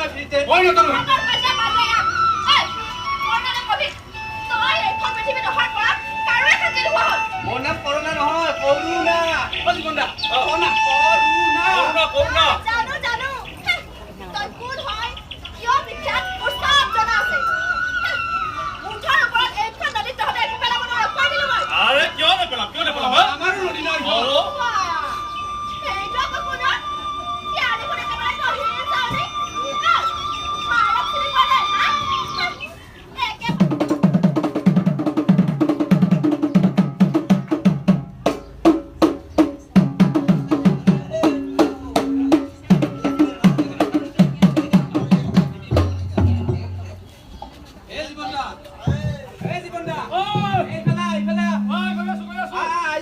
না ফ্ৰিতে ওই না তোৰ আমাৰ কাছে বাজে না এই কৰোনা কবি তুই এই কমিটি নহৰ পৰা কাৰো এখান হোৱা হ'ল মোৰ নাম কৰোনা নহয় কৰুণা বলি বন্ধা কৰোনা কৰুণা কৰোনা জানো জানো তই কোন হয় কিয় বিখ্যাত মোৰ সব জনা আছে মুঠৰ ওপৰত এইখন নদীত তহঁতে একো পেলাব নোৱাৰ কৈ দিলো মই আৰে কিয় নেপেলাম আমাৰো নদী নাই এইটো আকৌ কোন ইয়াৰ দেখোন একেবাৰে কহিয়ে যাওঁ নে মাৰক চিনি পোৱা নাই হা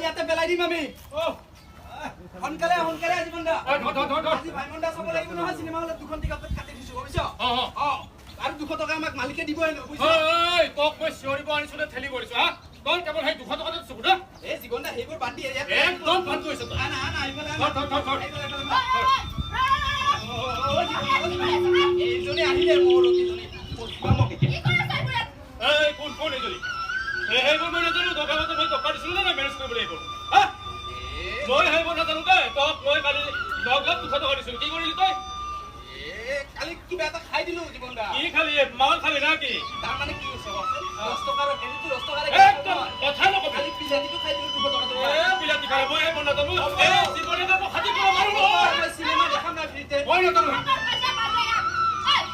ইয়াতে পেলাই দিম আমি সোনকালে সোনকালে আজি বন্ধা আজি ভাইমন্দা চাব লাগিব নহয় চিনেমা হলত দুখন টিকট কাটি দিছো বুজিছ আৰু 200 টকা আমাক মালিকে দিবই ন বুজিছ ঐ তোক মই চিঞৰিব আনিছিলে ঠেলি কৰিছো হা তই কেৱল সেই 200 টকাতে দিছো বুঢ়া এই জীৱনটা সেইবোৰ বাদ দি একদম ভাল কৰিছ তই না না এইফালে এইজনী আহিলে মোৰ অতিজনী এই কোন এইজনী সেইবোৰ মই নাজানো দোকানতে মই টকা দিছিলো না মেনেজ কৰিব লাগিব হা মই সেইবোৰ নাজানো দে তোক মই কালি 10 লাখ 200 টকা দিছিলো কি কৰিলি তই কালি কিবা এটা খাই দিলো জীৱনটা কি খালি মাল খালি না কি তাৰ মানে কি হৈছে 10 টকাৰ হেৰিটো 10 টকাৰে একদম কথা নকবি কালি বিলাতীটো খাই দিলো 200 টকা বিলাতী খাই মই সেইবোৰ নাজানো জীৱনে মই খাতি কৰা মাৰো মই চিনেমা দেখাম না ফ্ৰিতে মই নাজানো আমাৰ কাছে বাজে না এই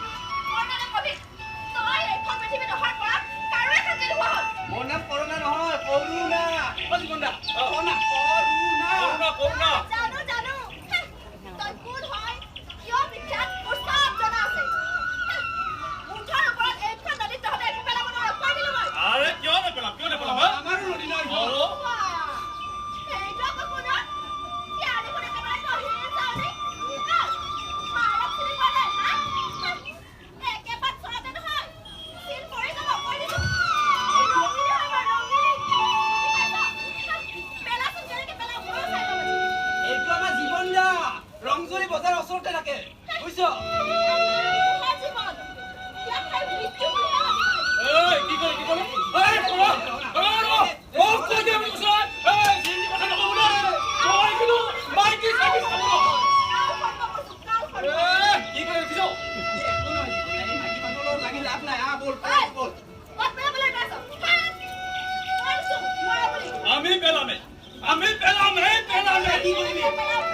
কৰোনা কবি তুই এই কমিটি নহৰ পৰা কাৰো এখান হোৱা হ'ল মোৰ নাম কৰোনা নহয় কৰুণা বলি বন্ধা কৰোনা কৰোনা জানো জানো তই কোন হয় কিয় বিখ্যাত মোৰ সব জনা আছে মুঠৰ ওপৰত এইখন নদীত তহঁতে একো পেলাব নোৱাৰ কৈ দিলো মই আৰে কিয় নেপেলাম আমাৰো নদী নাই এইটো আকৌ কোন ইয়াৰ দেখোন একেবাৰে কহিয়ে যাওঁ নে মাৰক চিনি পোৱা নাই হা একেবাৰে চৰাতে নহয় চিন পৰি যাব কৈ দিছো ৰঙিনী হয় মই ৰঙিনী পেলাচোন যেনেকে পেলাও ময়ো চাই ল'ব এইটো আমাৰ জীৱন দা ৰংজলি বজাৰ ওচৰতে থাকে বুজিছ জীৱন ইয়াত খাই মৃত্যু বুলি এই কি কৰি এই কৰা ও কৈ দে মোক সই এই জিন্দি কথা নকব না মই কিন্তু মাইকি চাবি চাব কি কৰি দিছ লাগি লাভ নাই বল বল আমি পেলামে কি কৰিবি পেলামে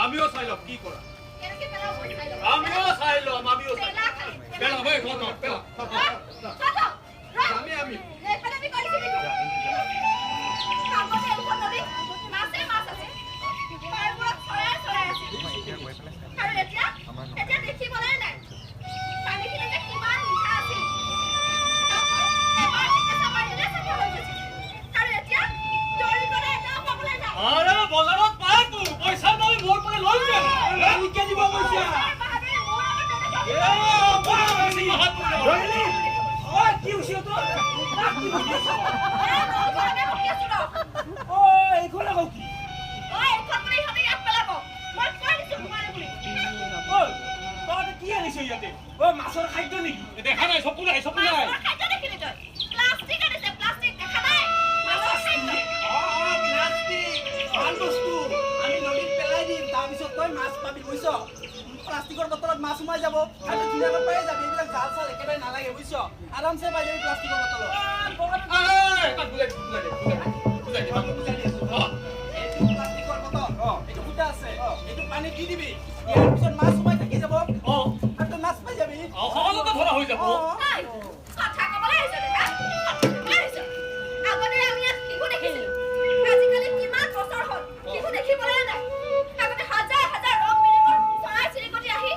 আমিও চাই লম কি কৰা আমিও চাই লম পেলাম এই ঘৰ পেলাম আমি আৰে বজাৰত পাই তো পইচা মই মোৰ পৰা লৈ যা মালিকে দিব পইচা কি হৈছে তোৰ এইখন আকৌ কি তই কি আনিছ ইয়াতে মাছৰ খাদ্য নেকি দেখা নাই চকু নাই ভাল বস্তু আমি নদীত পেলাই দিম তাৰপিছত তই মাছ পাবি বুজিছ প্লাষ্টিকৰ বটলত মাছ সোমাই যাব আৰু ধুনীয়াকৈ পাই যাবি এইবিলাক জাল চাল একেবাৰে নালাগে বুজিছ আৰামছে পাই যাবি প্লাষ্টিকৰ বটলত এইটো প্লাষ্টিকৰ বটল এইটো ফুটা আছে এইটো পানী দি দিবি ইয়াৰ পিছত মাছ সোমাই থাকি যাব আৰু তই মাছ পাই যাবি সহজতে ধৰা হৈ যাব কথা কবলৈ আহিছে আগতে আমি ইয়াত শিশু দেখিছিলো আজিকালি কিমান বছৰ হ'ল শিশু দেখিবলৈ নাই আগতে হাজাৰ হাজাৰ ৰং বিৰঙৰ চৰাই চিৰিকটি আহি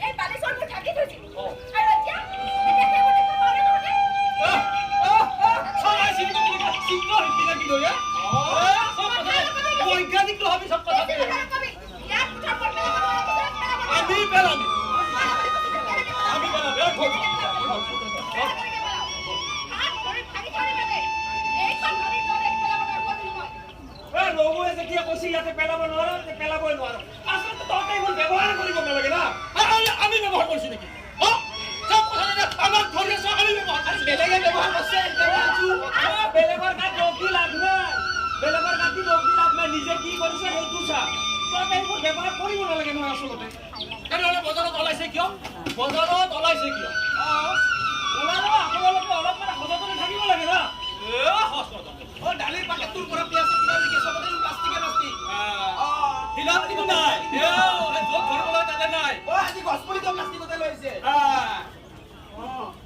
এই বালিচৰবোৰ ঢাকি থৈছিল আৰু এতিয়া সেইবোৰ দেখিব পাৰে নহয়নে চৰাই চিৰিকটি চিন্তা হৈছিল কি দয়া বৈজ্ঞানিক নহবি সব কথা ইয়াত কোঠাৰ পৰা পেলাব যেতিয়া কৈছে ইয়াতে পেলাব নোৱাৰো তে পেলাবই নোৱাৰো আচলতে তহঁতে এইবোৰ ব্যৱহাৰ কৰিব নালাগে না আমি ব্যৱহাৰ কৰিছো নেকি চব কথা আমাক ধৰি আছো আমি ব্যৱহাৰ কৰিছো বেলেগে ব্যৱহাৰ কৰিছে বেলেগৰ গাত দোষ দি লাভ নাই বেলেগৰ গাত দি দোষ দি লাভ নাই নিজে কি কৰিছে সেইটো চা তহঁতে এইবোৰ ব্যৱহাৰ কৰিব নালাগে নহয় আচলতে তেনেহ'লে বজাৰত ওলাইছে কিয় ওলালেও আপোনালোকে অলপমান সচেতন থাকিব লাগে না দালিৰ পাকেটটোৰ পৰা পিয়াজ কিবা লাগে চবতে প্লাষ্টিকে প্লাষ্টিক হিলাপ কিন্তু নাই য'ত ধৰিবলৈ তাতে নাই আজি গছপুলিটো প্লাষ্টিকতে লৈছে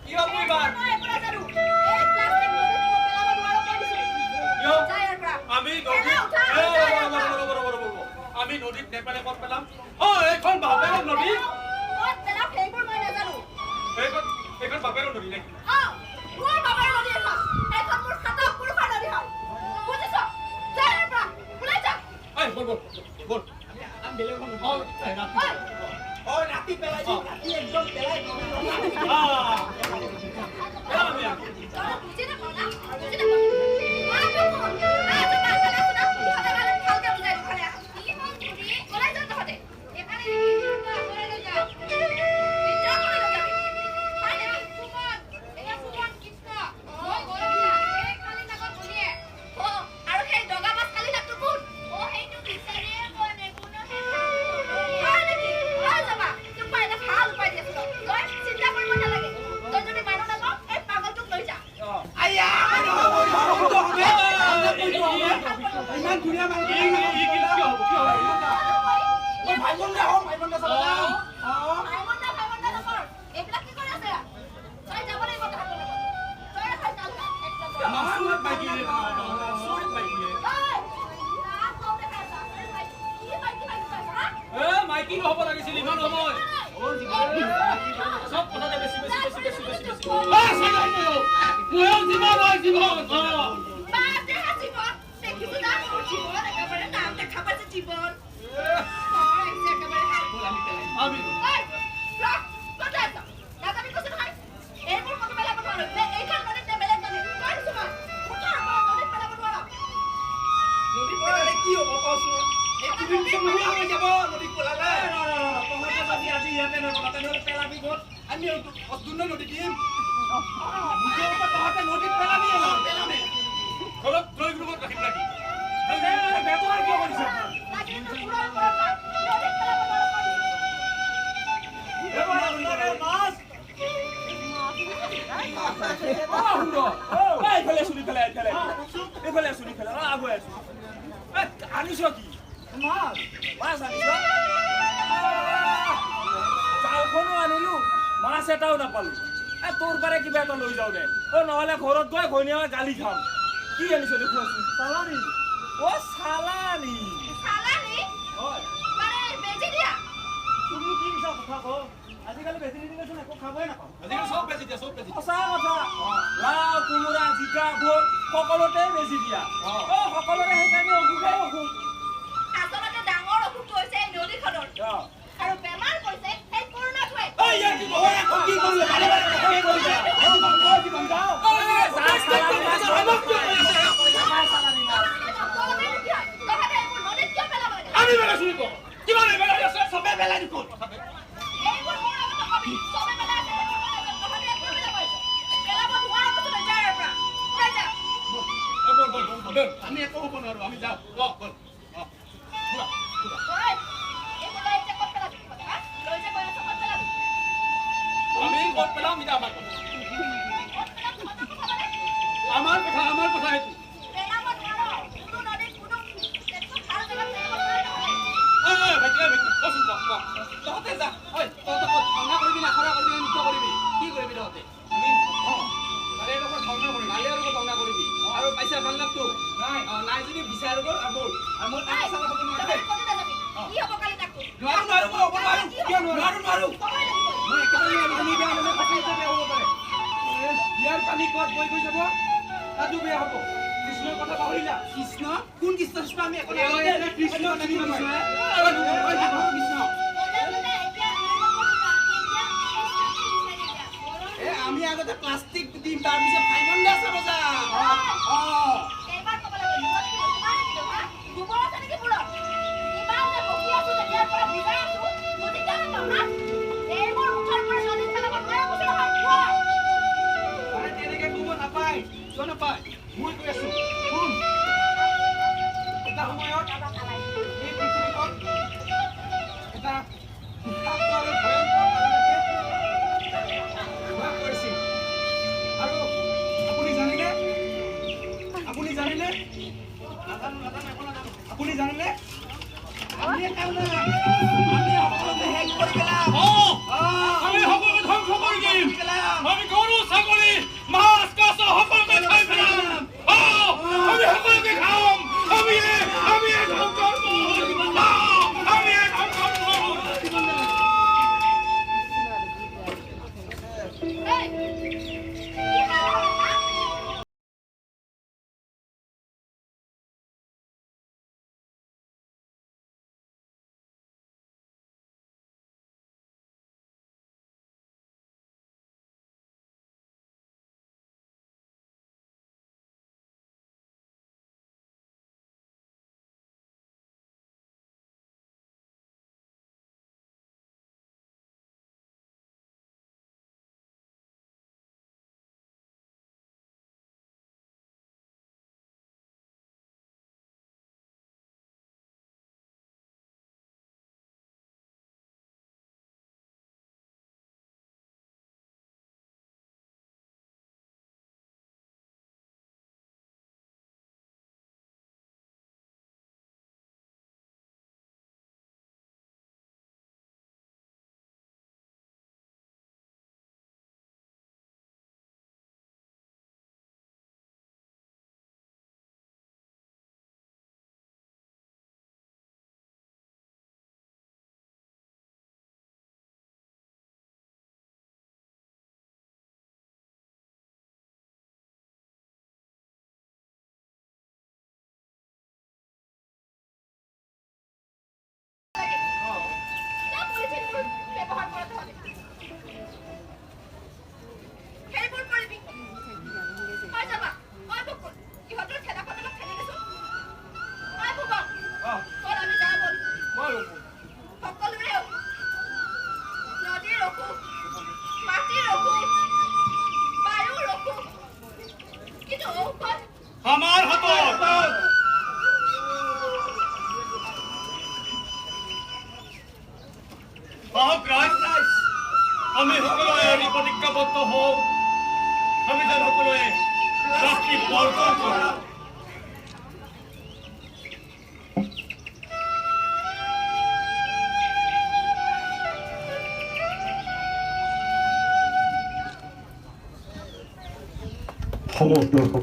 কি হ'ব এইবাৰ মই একোটা জানো এই প্লাষ্টিক নদীত পেলাব নোৱাৰো কৈ দিছো কিয় যাই ইয়াৰ পৰা আমি আমি নদীত নেপেলাই ক'ত পেলাম এইখন বাপেৰৰ নদী ক'ত পেলাম সেইবোৰ মই নাজানো এইখন বাপেৰৰ নদী নেকি মোৰ বাবাৰ নদী এখন এইখন মোৰ খাতা পুৰুষৰ নদী হয় বুজিছ যাই ইয়াৰ পৰা ওলাই যা বল আমি বেলেগ ৰাতি পেলাই দিওঁ ৰাতি একদম পেলাই বুজি নাপাওঁ না বুজি নাপাওঁ ভালকে বুজাই খালে কি হ'ল তুমি ওলাই যা তহঁতে এখানে আগলৈ যা বিদ্যা কৰি লৈ যাবি হয় নেকি সুমন কৃষ্ণ মই গৈ দিয়া এই কালি নাগত বলিয়ে আৰু সেই দগা মাছ কালি নাগটো কোন সেইটো বিচাৰিয়ে মই নেগুণ হয় নেকি হয় যাবা তোক মই এটা ভাল উপায় দি আছো তই চিন্তা কৰিব নালাগে তই যদি মানুহ নাপাওঁ এই পাগলটোক লৈ যা আইয়া ইমান ধুনীয়া মানুহ ভাইমন্দা চাব ভাইমন্দা নকৰ এইবিলাক কি কৰি আছে তই যাব লাগিব তাহাঁতৰ লগত তই খাই চাল এক মাইকি নহ'ব লাগিছিল ইমান সময় চব কথাতে বেছি নদীত পেলালে কি হ'ব কচোন এই পৃথিৱীখন নোহোৱা হৈ যাব নদীত পেলালে আজি ইয়াতে নকৰা তেনেহ'লে পেলাবি ক'ত আমি অদূৰ নদী দিম নিজৰ ওপৰত তহঁতে নদীত পেলাবি পেলামে ঘৰত লৈ ৰুমত ৰাখিম নেকি ব্যৱহাৰ কিয় কৰিছে আনিছ কি মাছ আনিছ জালখনো আনিলো মাছ এটাও নাপালো তোৰ পাৰে কিবা এটা লৈ যাওঁ দে নহ'লে ঘৰত গৈ ঘৈণীয়েকে গালি খাম কি আনিছ দেখুৱাচোন চালানি চালানি তুমি কি দিছা কথা কওঁ আজিকালি বেছি দিনচোন একো খাবই নাপাওঁ আজিকালি চব বেছি দিয়া সঁচা কথা লাও কোমোৰা জিকা ভোট সকলোতে বেছি দিয়া সকলোৰে সেইকাৰণে অসুখেই অসুখ আচলতে ডাঙৰ অসুখ হৈছে এই নদীখনৰ আৰু বেমাৰ হৈছে এই কৰোণাটোৱে কি কৰিলে বাৰে বাৰে কি কৰিছে আমি পেলাইছো নেকি কিমান পেলাই আছে চবে পেলাই দিওঁ এইবোৰ মোৰ আগত নকবি চবে পেলাই আছে তহঁতে একো নকৰিছ পেলাব নোৱাৰা বস্তু লৈ যা ইয়াৰ পৰা ওলাই যা আমি একো হ'ব নোৱাৰো আমি যাওঁ ঐ এইবোৰ লৈ যে ক'ত পেলাবি হা লৈ যে গৈ আছ ক'ত পেলাবি আমি ক'ত পেলাম এতিয়া আমাৰ কথা সেইটো পেলাব নোৱাৰো কোনো নদীত কোনো একো ভাল জেগাত পেলাব নোৱাৰে তহঁতে যা তহঁতে ভাওনা কৰিবি না খৰা কৰিবি নৃত্য কৰিবি কি কৰিবি তহঁতে ভালে আৰু ভাওনা কৰিবি আৰু পাইছা ভাল লাগতো নাই যদি বিচাৰ আৰু মোৰ চালা হ'ব নোৱাৰে কি হ'ব কালি তাকো নোৱাৰো মই হ'ব নোৱাৰো কিয় নোৱাৰো সময় লাগিব মই একেবাৰে পানী বেয়া হ'লে পানী বেয়া হ'ব পাৰে ইয়াৰ পানী ক'ত বৈ গৈ যাব তাতো বেয়া হ'ব কৃষ্ণৰ কথা পাহৰিলা কৃষ্ণ কোন কৃষ্ণ আমি একো কৃষ্ণ আমি আগতে প্লাষ্টিক দিম তাৰপিছত ভাইমন্দা চাব যাম এইবাৰ ক'ব লাগিব গোবৰত বুজা নাপায় মই কৈ আছো শুন এটা সময়ত এই পৃথিৱীখন এটা বিষাক্ত আৰু ভয়ংকৰ প্ৰাণীয়ে বাস কৰিছিল আৰু আপুনি জানেনে আপুনি জানেনে আপুনি জানেনে আমি সকলোকে শেষ কৰি পেলাম আমি সকলোকে ধ্বংস কৰি দিম আমি গৰু ছাগলী মাছ কাছ সকলোকে খাই পেলাম আমি সকলোকে খাম আমি এক ধ্বংসৰ মূল আমি এক ধ্বংসৰ মূল আমাৰ হাতত আমি সকলোৱে এৰি প্ৰতিজ্ঞাবদ্ধ হওঁ আমি যেন সকলোৱে ৰাষ্ট্ৰীয় বৰ্জন কৰোঁ সমস্ত